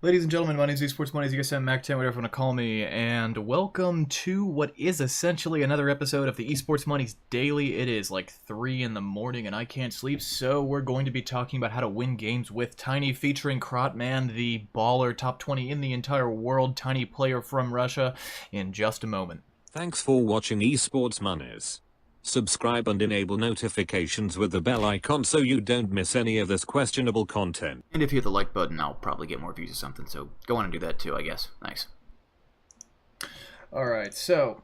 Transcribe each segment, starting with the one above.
Ladies and gentlemen, my name is Esports Money's ESM Mac 10, whatever you want to call me, and welcome to what is essentially another episode of the Esports Money's Daily. It is like 3 in the morning and I can't sleep, so we're going to be talking about how to win games with Tiny, featuring Krotman, the baller, top 20 in the entire world, Tiny player from Russia, in just a moment. Thanks for watching Esports Monies. Subscribe and enable notifications with the bell icon so you don't miss any of this questionable content. And if you hit the like button, I'll probably get more views or something, so go on and do that too, I guess. Nice. Alright, so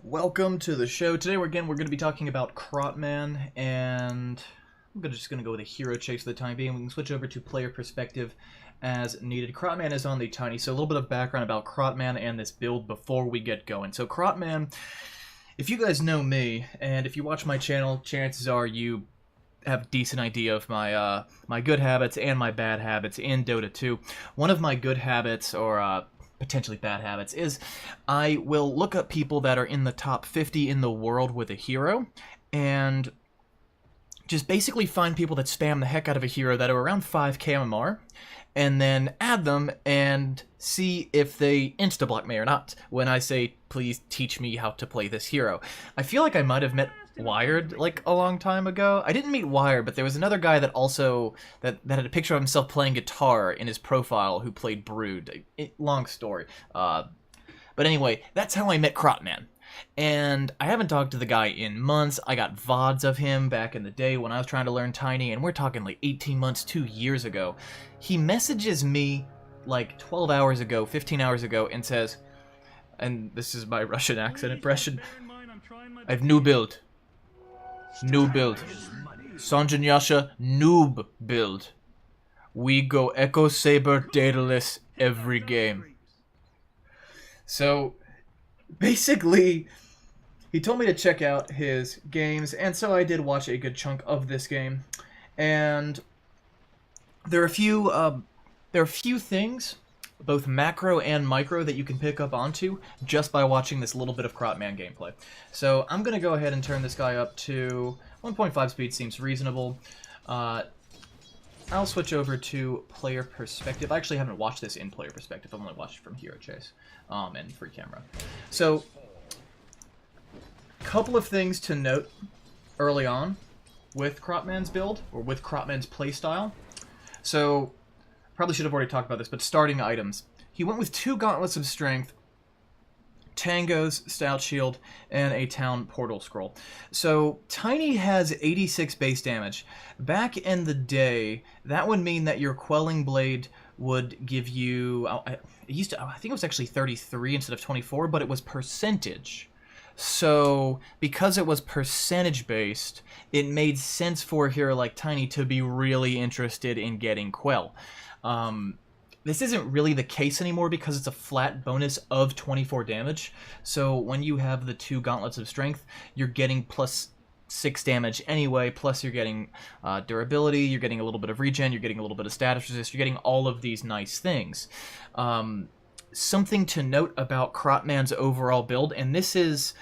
welcome to the show. Today we're going to be talking about Krotman, and I'm just going to go with a hero chase for the time being. We can switch over to player perspective as needed. Krotman is on the Tiny, so a little bit of background about Krotman and this build before we get going. So Krotman, if you guys know me, and if you watch my channel, chances are you have a decent idea of my my good habits and my bad habits in Dota 2. One of my good habits, or potentially bad habits, is I will look up people that are in the top 50 in the world with a hero, and just basically find people that spam the heck out of a hero that are around 5 KMR, and then add them and see if they insta-block me or not when I say, please teach me how to play this hero. I feel like I might have met Wired like a long time ago. I didn't meet Wired, but there was another guy that also that had a picture of himself playing guitar in his profile who played Brood. Long story. But anyway, that's how I met Krotman. And I haven't talked to the guy in months. I got VODs of him back in the day when I was trying to learn Tiny, and we're talking like 18 months, 2 years ago. He messages me like 12 hours ago, 15 hours ago, and says, and this is my Russian accent impression, I have new build. New build. Sanjin Yasha, noob build. We go Echo Saber Daedalus every game. So basically, he told me to check out his games, and so I did watch a good chunk of this game. And there are a few things, both macro and micro, that you can pick up onto just by watching this little bit of Krotman gameplay. So I'm gonna go ahead and turn this guy up to 1.5 speed. Seems reasonable. I'll switch over to player perspective. I actually haven't watched this in player perspective. I've only watched it from hero chase and free camera. So, couple of things to note early on with Krotman's build, or with Krotman's playstyle. So, probably should have already talked about this, but starting items. He went with 2 Gauntlets of Strength, Tango's Stout Shield, and a Town Portal Scroll. So, Tiny has 86 base damage. Back in the day, that would mean that your Quelling Blade would give you, I think it was actually 33 instead of 24, but it was percentage. So, because it was percentage-based, it made sense for a hero like Tiny to be really interested in getting Quell. This isn't really the case anymore because it's a flat bonus of 24 damage. So when you have the 2 Gauntlets of Strength, you're getting plus 6 damage anyway, plus you're getting durability, you're getting a little bit of regen, you're getting a little bit of status resist, you're getting all of these nice things. Something to note about Krotman's overall build, and this is...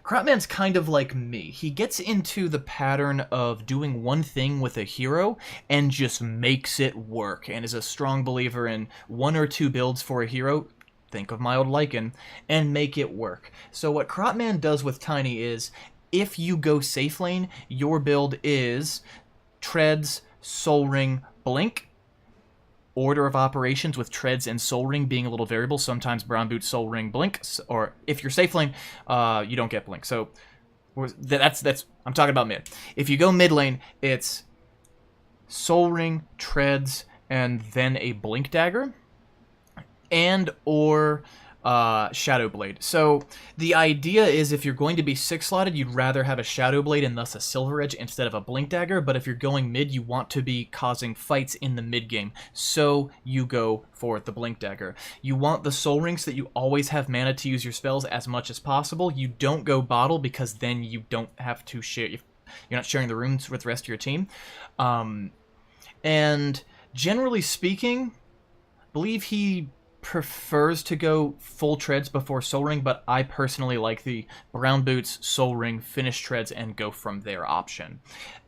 Krotman's kind of like me. He gets into the pattern of doing one thing with a hero and just makes it work, and is a strong believer in 1 or 2 builds for a hero, think of my old Lycan, and make it work. So what Krotman does with Tiny is, if you go safe lane, your build is Treads, Soul Ring, Blink, order of operations with Treads and Soul Ring being a little variable. Sometimes Brown Boot, Soul Ring, Blink, or if you're safe lane, you don't get Blink. So that's I'm talking about mid. If you go mid lane, it's Soul Ring, Treads, and then a Blink Dagger, and or Shadow Blade. So the idea is, if you're going to be 6-slotted, you'd rather have a Shadow Blade and thus a Silver Edge instead of a Blink Dagger, but if you're going mid, you want to be causing fights in the mid game, so you go for the Blink Dagger. You want the Soul Ring so that you always have mana to use your spells as much as possible. You don't go Bottle because then you don't have to share, you're not sharing the runes with the rest of your team. And generally speaking, I believe he prefers to go full Treads before Soul Ring, but I personally like the Brown Boots, Soul Ring, finish Treads, and go from there option.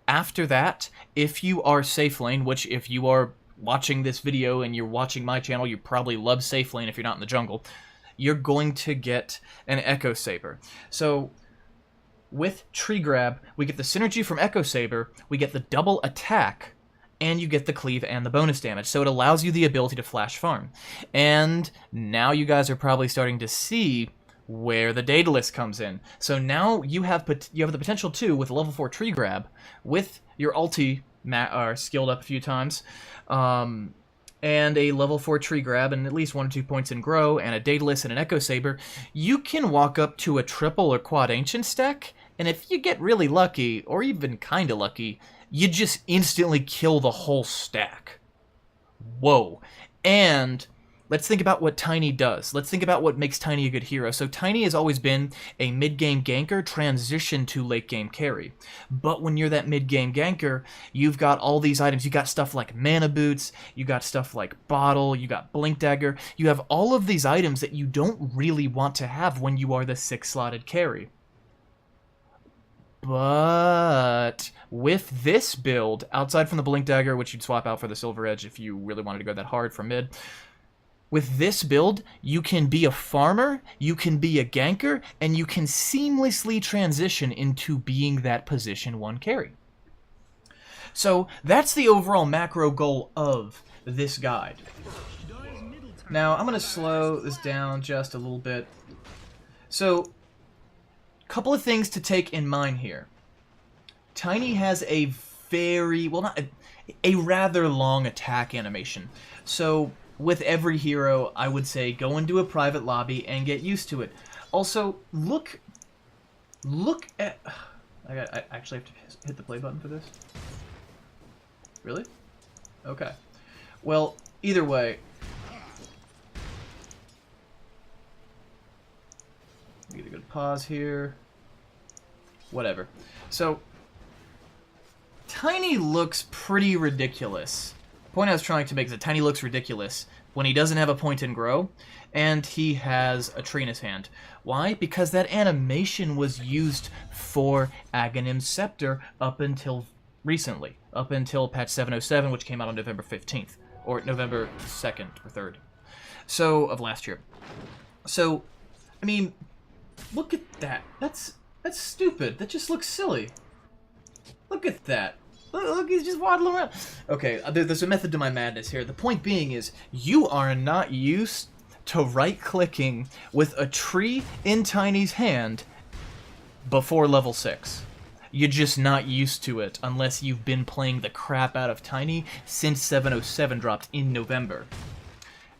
After that, if you are safe lane, which if you are watching this video and you're watching my channel, you probably love Safe Lane if you're not in the jungle. You're going to get an Echo Saber. So with Tree Grab, we get the synergy from Echo Saber, we get the double attack, and you get the cleave and the bonus damage. So it allows you the ability to flash farm. And now you guys are probably starting to see where the Daedalus comes in. So now you have the potential too, with level 4 Tree Grab, with your ulti skilled up a few times, and a level 4 Tree Grab, and at least 1 or 2 points in Grow, and a Daedalus and an Echo Saber, you can walk up to a triple or quad Ancient stack, and if you get really lucky, or even kinda lucky, you just instantly kill the whole stack. Whoa. And let's think about what Tiny does. Let's think about what makes Tiny a good hero. So Tiny has always been a mid-game ganker transition to late-game carry. But when you're that mid-game ganker, you've got all these items. You got stuff like Mana Boots, you got stuff like Bottle, you got Blink Dagger. You have all of these items that you don't really want to have when you are the 6-slotted carry. But with this build, outside from the Blink Dagger, which you'd swap out for the Silver Edge if you really wanted to go that hard from mid, with this build, you can be a farmer, you can be a ganker, and you can seamlessly transition into being that position 1 carry. So that's the overall macro goal of this guide. Now, I'm going to slow this down just a little bit. So, couple of things to take in mind here. Tiny has a very, well, not a rather long attack animation. So with every hero, I would say go into a private lobby and get used to it. Also, look at, I actually have to hit the play button for this. Really? Okay. Well, either way, get a good pause here. Whatever. So, Tiny looks pretty ridiculous. The point I was trying to make is that Tiny looks ridiculous when he doesn't have a point in Grow, and he has a tree in his hand. Why? Because that animation was used for Aghanim's Scepter up until recently. Up until patch 707, which came out on November 15th. Or November 2nd or 3rd. So, of last year. So, I mean, look at that. That's stupid. That just looks silly. Look at that. Look, he's just waddling around. Okay, there's a method to my madness here. The point being is, you are not used to right-clicking with a tree in Tiny's hand before level 6. You're just not used to it unless you've been playing the crap out of Tiny since 707 dropped in November.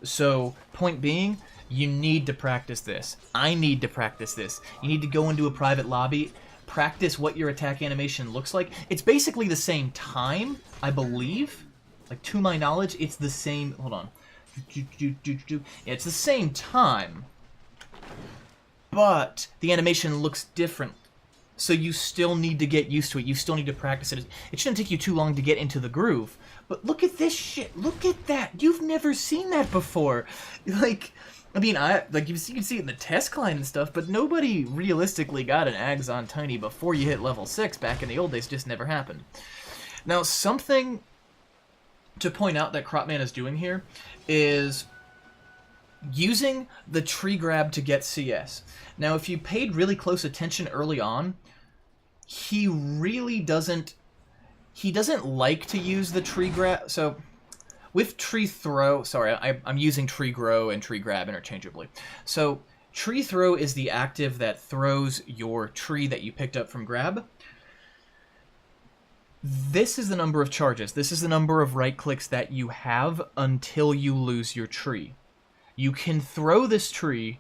So, point being, you need to practice this. I need to practice this. You need to go into a private lobby, practice what your attack animation looks like. It's basically the same time, I believe. Like, to my knowledge, it's the same... Hold on. It's the same time, but the animation looks different. So you still need to get used to it. You still need to practice it. It shouldn't take you too long to get into the groove. But look at this shit. Look at that. You've never seen that before. Like, I mean, you can see it in the test client and stuff, but nobody realistically got an Ags on Tiny before you hit level 6 back in the old days. Just never happened. Now, something to point out that Krotman is doing here is using the tree grab to get CS. Now, if you paid really close attention early on, he really doesn't like to use the tree grab. So with tree throw, sorry, I'm using tree grow and tree grab interchangeably. So tree throw is the active that throws your tree that you picked up from grab. This is the number of charges. This is the number of right clicks that you have until you lose your tree. You can throw this tree,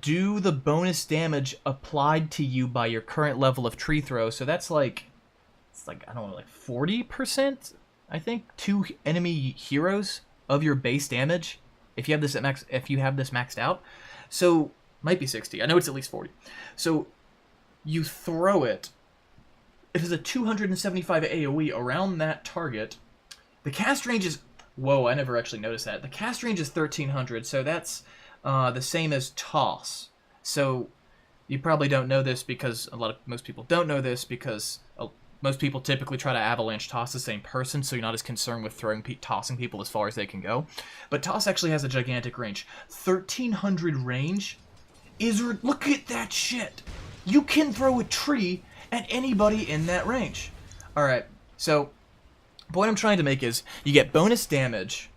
do the bonus damage applied to you by your current level of tree throw. So that's like, it's like, I don't know, like 40%, I think, to enemy heroes of your base damage if you have this maxed out. So might be 60. I know it's at least 40. So you throw it. It is a 275 AoE around that target. The cast range is... Whoa, I never actually noticed that. The cast range is 1300, so that's the same as toss. So you probably don't know this because most people don't know this because Most people typically try to avalanche toss the same person, so you're not as concerned with tossing people as far as they can go. But toss actually has a gigantic range. 1,300 range is... Look at that shit! You can throw a tree at anybody in that range. Alright, so the point I'm trying to make is you get bonus damage,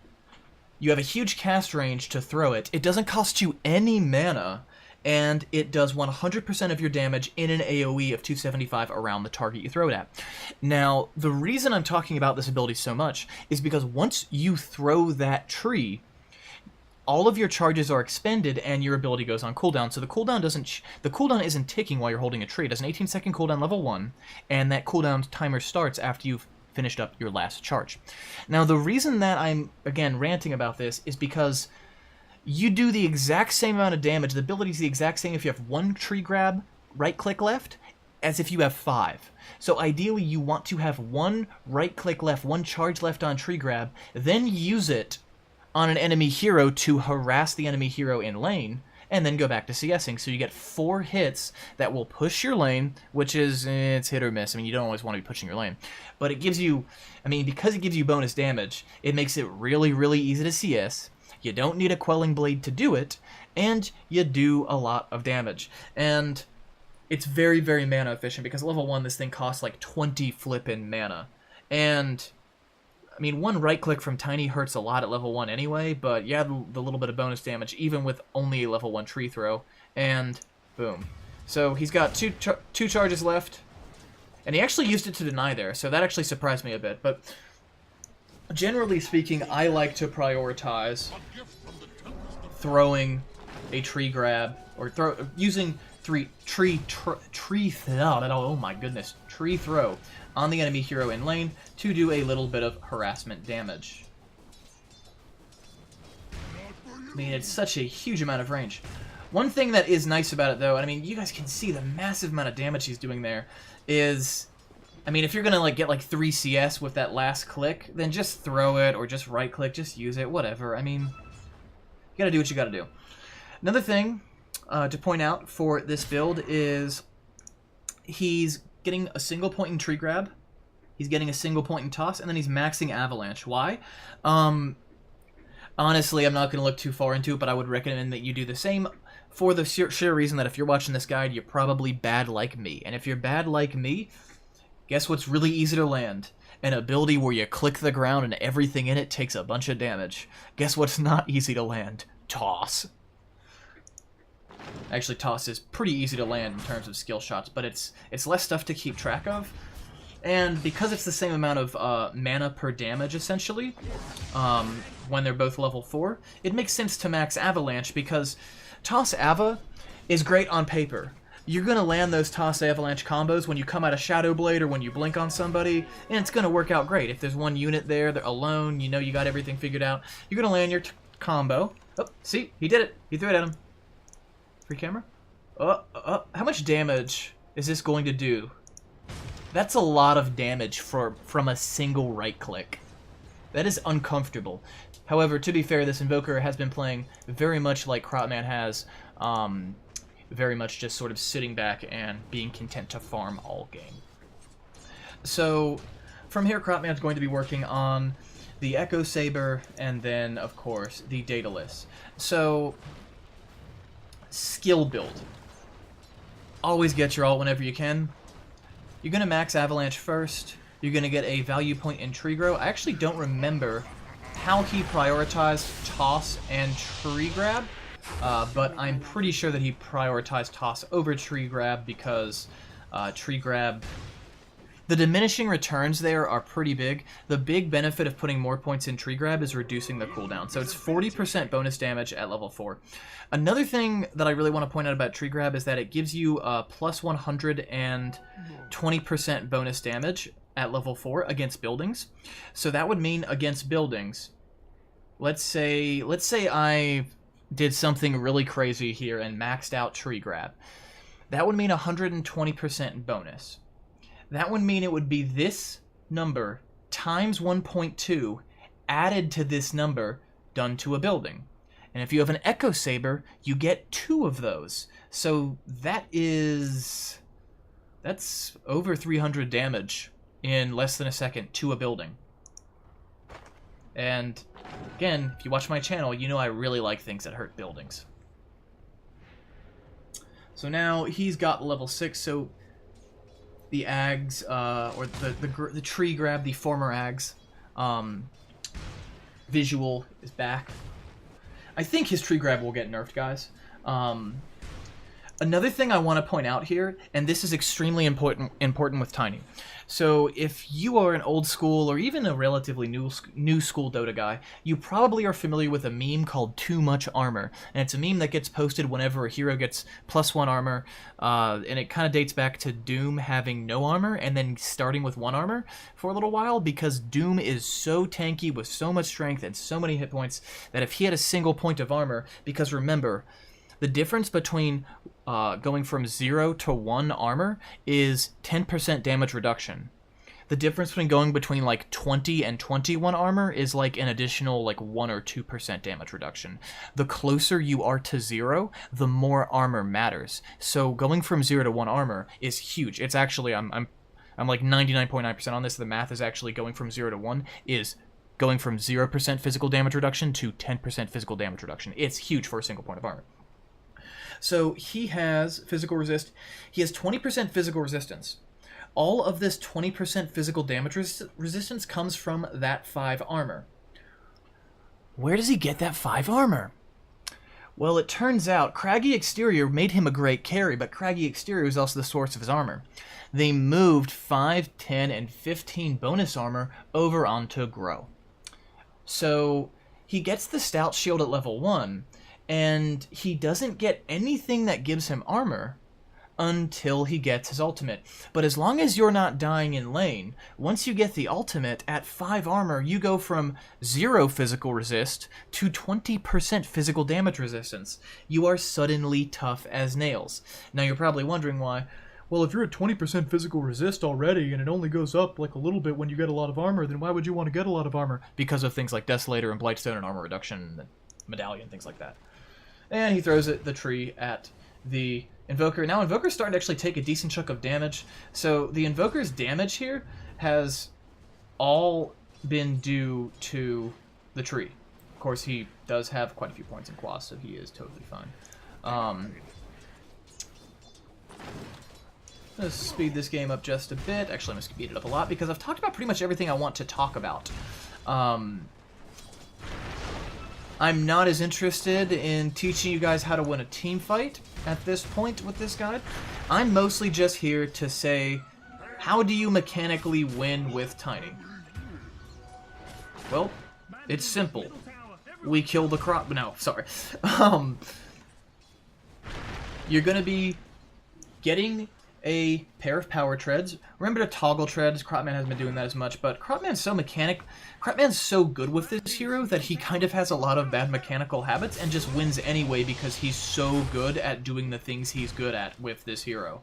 you have a huge cast range to throw it, it doesn't cost you any mana, and it does 100% of your damage in an AoE of 275 around the target you throw it at. Now, the reason I'm talking about this ability so much is because once you throw that tree, all of your charges are expended and your ability goes on cooldown. So the cooldown isn't ticking while you're holding a tree. It does an 18-second cooldown level 1, and that cooldown timer starts after you've finished up your last charge. Now, the reason that I'm, again, ranting about this is because you do the exact same amount of damage. The ability is the exact same if you have 1 tree grab, right-click left, as if you have 5. So ideally, you want to have 1 right-click left, 1 charge left on tree grab, then use it on an enemy hero to harass the enemy hero in lane, and then go back to CSing. So you get 4 hits that will push your lane, which is, it's hit or miss. I mean, you don't always want to be pushing your lane. But it gives you, I mean, because it gives you bonus damage, it makes it really, really easy to CS. You don't need a Quelling Blade to do it, and you do a lot of damage. And it's very, very mana efficient, because at level 1 this thing costs like 20 flippin' mana. And I mean, 1 right-click from Tiny hurts a lot at level 1 anyway, but you have the little bit of bonus damage even with only a level 1 tree throw, and boom. So he's got two charges left, and he actually used it to deny there, so that actually surprised me a bit. But generally speaking, I like to prioritize throwing a tree grab, or using tree throw on the enemy hero in lane to do a little bit of harassment damage. I mean, it's such a huge amount of range. One thing that is nice about it, though, I mean, you guys can see the massive amount of damage he's doing there, is, I mean, if you're gonna like get like 3 CS with that last click, then just throw it, or just right-click, just use it, whatever. I mean, you gotta do what you gotta do. Another thing to point out for this build is he's getting a single point in tree grab, he's getting a single point in toss, and then he's maxing avalanche. Why? Honestly, I'm not going to look too far into it, but I would recommend that you do the same for the sheer reason that if you're watching this guide, you're probably bad like me. And if you're bad like me, guess what's really easy to land? An ability where you click the ground and everything in it takes a bunch of damage. Guess what's not easy to land? Toss. Actually, toss is pretty easy to land in terms of skill shots, but it's less stuff to keep track of. And because it's the same amount of mana per damage, essentially, when they're both level 4, it makes sense to max Avalanche, because Toss Ava is great on paper. You're going to land those Toss Avalanche combos when you come out of Shadow Blade or when you blink on somebody, and it's going to work out great. If there's one unit there, they're alone, you know you got everything figured out, you're going to land your combo. Oh, see? He did it. He threw it at him. Free camera? How much damage is this going to do? That's a lot of damage from a single right-click. That is uncomfortable. However, to be fair, this Invoker has been playing very much like Krotman has, very much just sort of sitting back and being content to farm all game. So, from here, Krotman's going to be working on the Echo Saber, and then, of course, the Daedalus. So, skill build. Always get your ult whenever you can. You're going to max Avalanche first. You're going to get a value point in Tree Grow. I actually don't remember how he prioritized Toss and Tree Grab, but I'm pretty sure that he prioritized Toss over Tree Grab, because Tree Grab, the diminishing returns there are pretty big. The big benefit of putting more points in Tree Grab is reducing the cooldown. So it's 40% bonus damage at level 4. Another thing that I really want to point out about Tree Grab is that it gives you plus 120% bonus damage at level 4 against buildings. So that would mean against buildings, let's say I did something really crazy here and maxed out Tree Grab. That would mean 120% bonus. That would mean it would be this number times 1.2 added to this number done to a building. And if you have an Echo Saber, you get 2 of those. So that's over 300 damage in less than a second to a building. And again, if you watch my channel, you know I really like things that hurt buildings. So now he's got level 6, so the Ags, or the tree grab, the former Ags, visual is back. I think his tree grab will get nerfed, guys. Another thing I want to point out here, and this is extremely important with Tiny. So if you are an old school or even a relatively new school Dota guy, you probably are familiar with a meme called Too Much Armor. And it's a meme that gets posted whenever a hero gets +1 armor, and it kind of dates back to Doom having no armor and then starting with 1 armor for a little while, because Doom is so tanky with so much strength and so many hit points that if he had a single point of armor, because remember, the difference between going from 0 to 1 armor is 10% damage reduction. The difference between like 20 and 21 armor is like an additional like 1 or 2% damage reduction. The closer you are to 0, the more armor matters. So going from 0 to 1 armor is huge. It's actually, I'm like 99.9% on this. The math is actually going from 0 to 1 is going from 0% physical damage reduction to 10% physical damage reduction. It's huge for a single point of armor. So he has physical resist. He has 20% physical resistance. All of this 20% physical damage resistance comes from that 5 armor. Where does he get that 5 armor? Well, it turns out Craggy Exterior made him a great carry, but Craggy Exterior is also the source of his armor. They moved 5, 10, and 15 bonus armor over onto Grow. So he gets the Stout Shield at level 1, and he doesn't get anything that gives him armor until he gets his ultimate. But as long as you're not dying in lane, once you get the ultimate at 5 armor, you go from 0 physical resist to 20% physical damage resistance. You are suddenly tough as nails. Now you're probably wondering why. Well, if you're at 20% physical resist already and it only goes up like a little bit when you get a lot of armor, then why would you want to get a lot of armor? Because of things like Desolator and Blightstone and armor reduction and Medallion, things like that. And he throws the tree at the Invoker. Now Invoker's starting to actually take a decent chunk of damage. So the Invoker's damage here has all been due to the tree. Of course, he does have quite a few points in Quas, so he is totally fine. Let's speed this game up just a bit. Actually, I'm going to speed it up a lot because I've talked about pretty much everything I want to talk about. I'm not as interested in teaching you guys how to win a team fight at this point with this guide. I'm mostly just here to say, how do you mechanically win with Tiny? Well, it's simple. We kill the Krotman. No, sorry. You're going to be getting a pair of power treads. Remember to toggle treads. Krotman hasn't been doing that as much, but Krotman's so good with this hero that he kind of has a lot of bad mechanical habits and just wins anyway because he's so good at doing the things he's good at with this hero.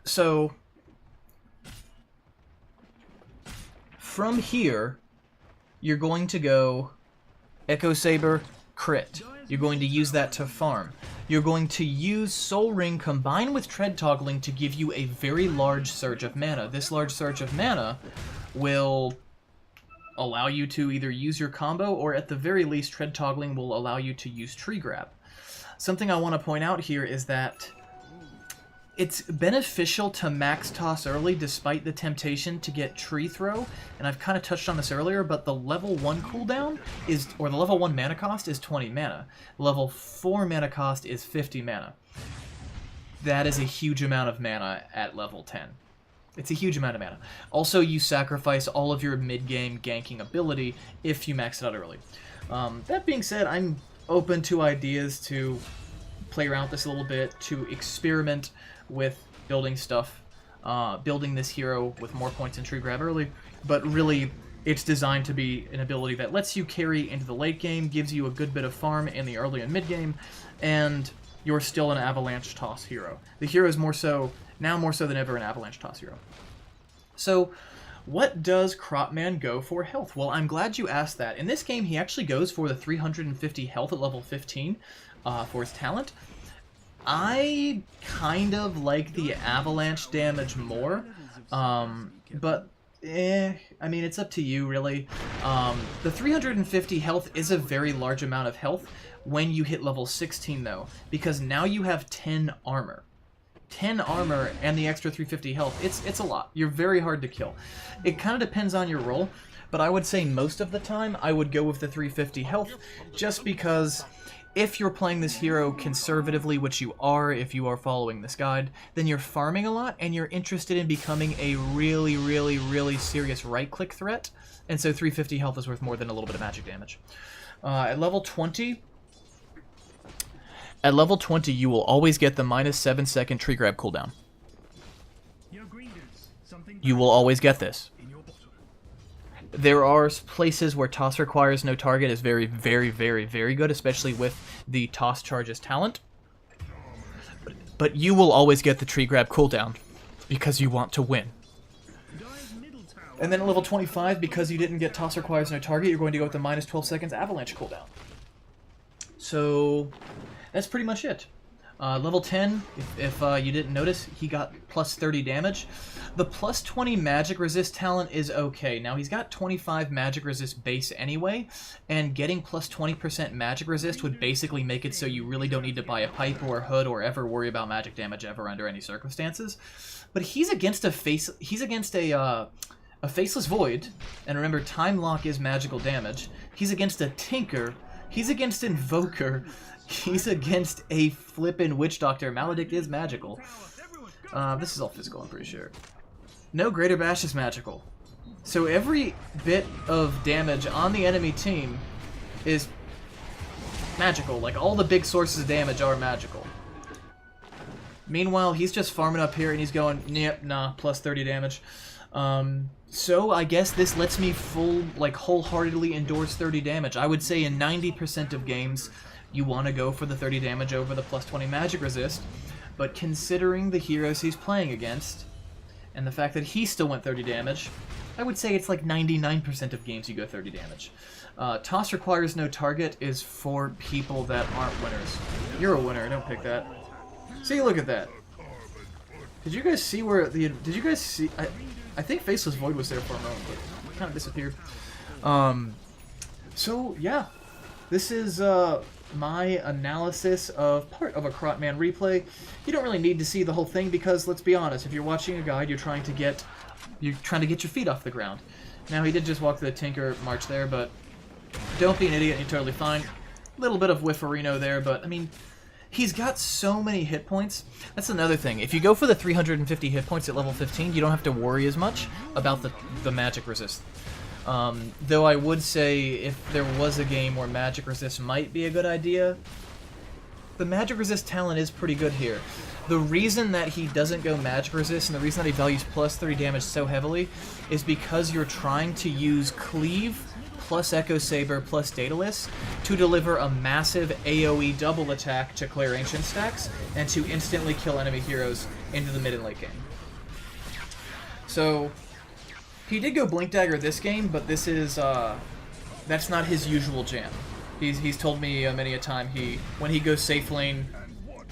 So from here, you're going to go Echo Saber, crit. You're going to use that to farm. You're going to use Soul Ring combined with Tread Toggling to give you a very large surge of mana. This large surge of mana will allow you to either use your combo, or at the very least, Tread Toggling will allow you to use Tree Grab. Something I want to point out here is that it's beneficial to max toss early despite the temptation to get Tree Throw, and I've kind of touched on this earlier, but the level 1 cooldown is, or the level 1 mana cost is 20 mana. Level 4 mana cost is 50 mana. That is a huge amount of mana at level 10. It's a huge amount of mana. Also, you sacrifice all of your mid-game ganking ability if you max it out early. That being said, I'm open to ideas to play around with this a little bit, to experiment with building stuff, building this hero with more points in Tree Grab early, but really it's designed to be an ability that lets you carry into the late game, gives you a good bit of farm in the early and mid game, and you're still an avalanche toss hero. The hero is now more so than ever, an avalanche toss hero. So what does Krotman go for health? Well, I'm glad you asked that. In this game, he actually goes for the 350 health at level 15 for his talent. I kind of like the avalanche damage more, but I mean, it's up to you, really. The 350 health is a very large amount of health when you hit level 16, though, because now you have 10 armor. 10 armor and the extra 350 health, it's a lot. You're very hard to kill. It kind of depends on your role, but I would say most of the time I would go with the 350 health, just because if you're playing this hero conservatively, which you are if you are following this guide, then you're farming a lot and you're interested in becoming a really, really, really serious right-click threat, and so 350 health is worth more than a little bit of magic damage. At level 20, you will always get the minus 7-second tree grab cooldown. You will always get this. There are places where toss requires no target is very, very, very, very good, especially with the toss charges talent. But you will always get the tree grab cooldown because you want to win. And then at level 25, because you didn't get toss requires no target, you're going to go with the minus 12 seconds avalanche cooldown. So that's pretty much it. Level 10, if you didn't notice, he got plus 30 damage. The plus 20 magic resist talent is okay. Now, he's got 25 magic resist base anyway, and getting plus 20% magic resist would basically make it so you really don't need to buy a pipe or a hood or ever worry about magic damage ever under any circumstances. But he's against a faceless void, and remember, time lock is magical damage. He's against a tinker. He's against invoker. He's against a flippin' witch doctor. Maledict is magical. This is all physical, I'm pretty sure. No, Greater Bash is magical. So every bit of damage on the enemy team is magical. Like, all the big sources of damage are magical. Meanwhile, he's just farming up here and he's going, yep, nah, plus 30 damage. So I guess this lets me wholeheartedly endorse 30 damage. I would say in 90% of games, you want to go for the 30 damage over the plus 20 magic resist, but considering the heroes he's playing against, and the fact that he still went 30 damage, I would say it's like 99% of games you go 30 damage. Toss requires no target is for people that aren't winners. You're a winner, don't pick that. See, look at that. Did you guys see where the... Did you guys see... I think Faceless Void was there for a moment, but it kind of disappeared. So, yeah. This is, my analysis of part of a Krotman replay. You don't really need to see the whole thing because, let's be honest, if you're watching a guide, you're trying to get your feet off the ground. Now, he did just walk the Tinker March there, but don't be an idiot, you're totally fine. A little bit of Whifferino there, but, I mean, he's got so many hit points. That's another thing. If you go for the 350 hit points at level 15, you don't have to worry as much about the magic resist. Though I would say if there was a game where magic resist might be a good idea, the magic resist talent is pretty good here. The reason that he doesn't go magic resist and the reason that he values plus 30 damage so heavily is because you're trying to use cleave plus Echo Saber plus Daedalus to deliver a massive AoE double attack to clear ancient stacks and to instantly kill enemy heroes into the mid and late game. So he did go Blink Dagger this game, but this is, that's not his usual jam. He's told me many a time when he goes safe lane,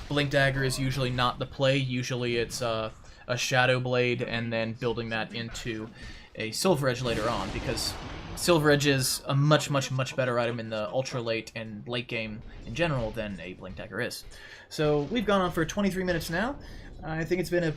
Blink Dagger is usually not the play. Usually it's a Shadow Blade and then building that into a Silver Edge later on, because Silver Edge is a much, much, much better item in the ultra late and late game in general than a Blink Dagger is. So we've gone on for 23 minutes now. I think it's been a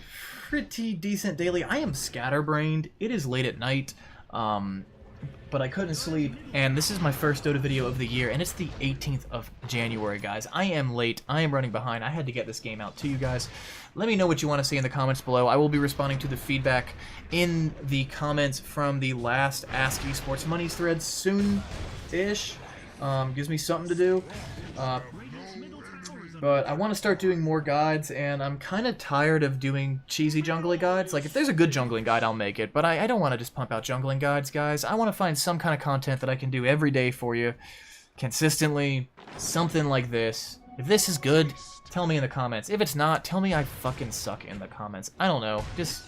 pretty decent daily. I am scatterbrained. It is late at night, but I couldn't sleep, and this is my first Dota video of the year, and it's the 18th of January, guys. I am late. I am running behind. I had to get this game out to you guys. Let me know what you want to see in the comments below. I will be responding to the feedback in the comments from the last Ask Esports Monies thread soon-ish. Gives me something to do. But I want to start doing more guides, and I'm kind of tired of doing cheesy jungling guides. Like, if there's a good jungling guide, I'll make it, but I don't want to just pump out jungling guides, guys. I want to find some kind of content that I can do every day for you, consistently, something like this. If this is good, tell me in the comments. If it's not, tell me I fucking suck in the comments. I don't know. Just,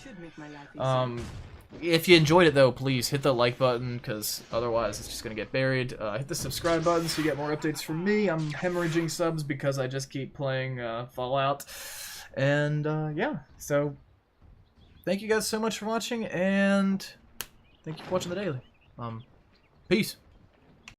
If you enjoyed it, though, please hit the like button, because otherwise it's just going to get buried. Hit the subscribe button so you get more updates from me. I'm hemorrhaging subs because I just keep playing Fallout. And, yeah, so thank you guys so much for watching, and thank you for watching the daily. Peace.